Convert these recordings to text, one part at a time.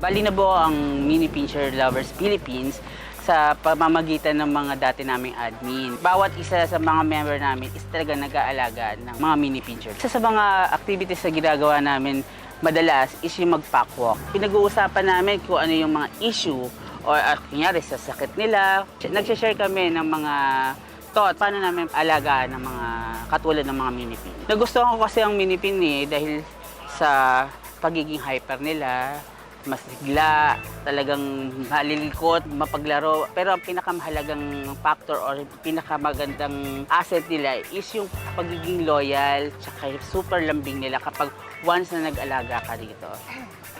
Bali na buo ang Mini Pinscher Lovers Philippines sa pamamagitan ng mga dati naming admin. Bawat isa sa mga member namin is talaga nag-aalaga ng mga mini pincher. Isa sa mga activities na ginagawa namin madalas is yung mag-packwalk. Pinag-uusapan namin kung ano yung mga issue or kunyari sa sakit nila. Nag-share kami ng mga thought paano namin alagaan ng mga katulad ng mga mini pin. Nagustuhan ko kasi ang mini pin dahil sa pagiging hyper nila, mas sigla, talagang malilikot, mapaglaro. Pero ang pinakamahalagang factor or pinakamagandang asset nila is yung pagiging loyal, tsaka super lambing nila kapag once na nag-alaga ka dito.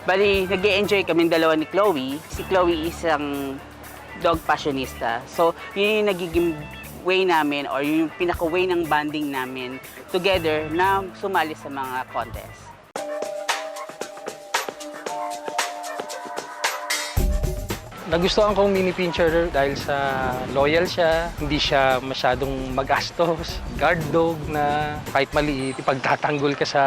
Bali, nag-e-enjoy kaming dalawa ni Chloe. Si Chloe isang dog passionista. So, yun yung nagiging way namin or yung pinaka-way ng bonding namin together na sumali sa mga contest. Nagustuhan kong mini pincher dahil sa loyal siya, hindi siya masyadong magastos, guard dog na kahit maliit, ipagtatanggol ka sa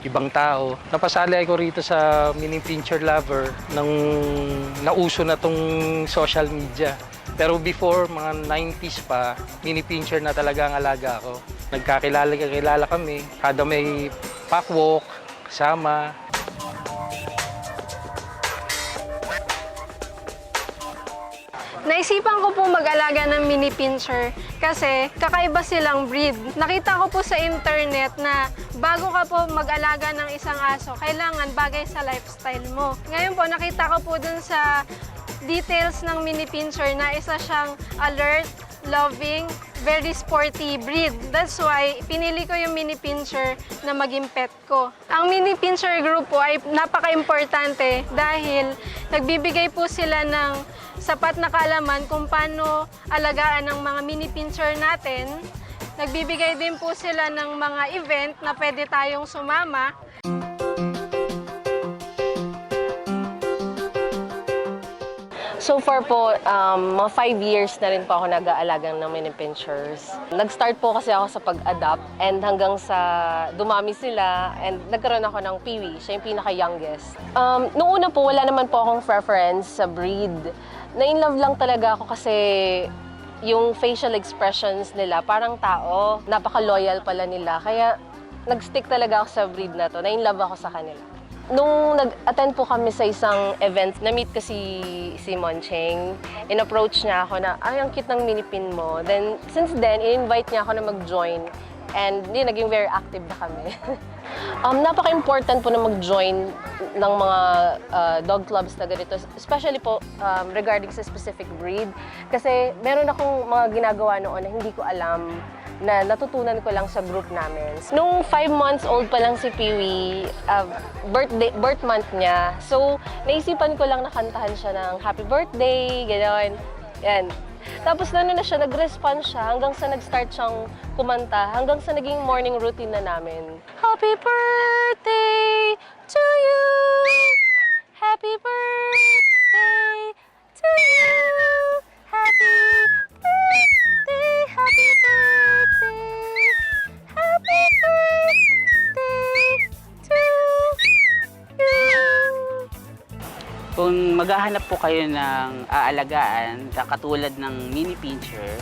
ibang tao. Napasali ako rito sa mini pincher lover nang nauso na tong social media. Pero before, mga 90s pa, mini pincher na talaga ang alaga ko. Nagkakilala kami, kada may packwalk, kasama. Naisipan ko po mag-alaga ng mini pincher kasi kakaiba silang breed. Nakita ko po sa internet na bago ka po mag-alaga ng isang aso, kailangan bagay sa lifestyle mo. Ngayon po, nakita ko po dun sa details ng mini pincher na isa siyang alert, loving, very sporty breed. That's why pinili ko yung mini pincher na maging pet ko. Ang mini pincher group po ay napaka-importante dahil nagbibigay po sila ng sapat na kaalaman kung paano alagaan ng mga mini pincher natin. Nagbibigay din po sila ng mga event na pwede tayong sumama. So far po, mga 5 years na rin po ako nag-aalaga ng mini pinchers. Nag-start po kasi ako sa pag-adapt and hanggang sa dumami sila and nagkaroon ako ng Peewee, siya yung pinaka-youngest. Noong una po, wala naman po akong preference sa breed. Na-in-love lang talaga ako kasi yung facial expressions nila, parang tao, napaka-loyal pala nila. Kaya nag-stick talaga ako sa breed na to, na-in-love ako sa kanila. Nung nag-attend po kami sa isang event, na-meet ko si Moncheng. In-approach niya ako na, ay, ang cute ng mini-pin mo. Then, since then, in-invite niya ako na mag-join. And yun, naging very active na kami. Napaka-important po na mag-join ng mga dog clubs na ganito. Especially po regarding sa specific breed. Kasi meron akong mga ginagawa noon na hindi ko alam na natutunan ko lang sa group namin. Nung 5 months old pa lang si Peewee, birth month niya. So, naisipan ko lang na kantahan siya ng happy birthday, gano'n. Yan. Tapos na siya, nag-response siya hanggang sa nag-start siyang kumanta, hanggang sa naging morning routine na namin. Happy birthday to you! Happy birthday to you! Happy birthday! Happy birthday! Happy birthday to you! Kung maghahanap po kayo ng aalagaan katulad ng mini pincher,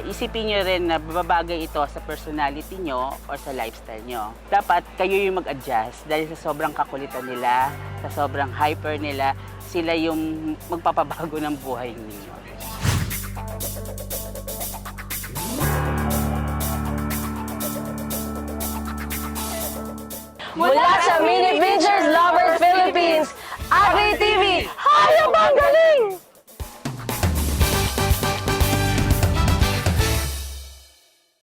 isipin nyo rin na babagay ito sa personality nyo or sa lifestyle nyo. Dapat kayo yung mag-adjust dahil sa sobrang kakulitan nila, sa sobrang hyper nila, sila yung magpapabago ng buhay ninyo. Mula sa Mini Pinchers Love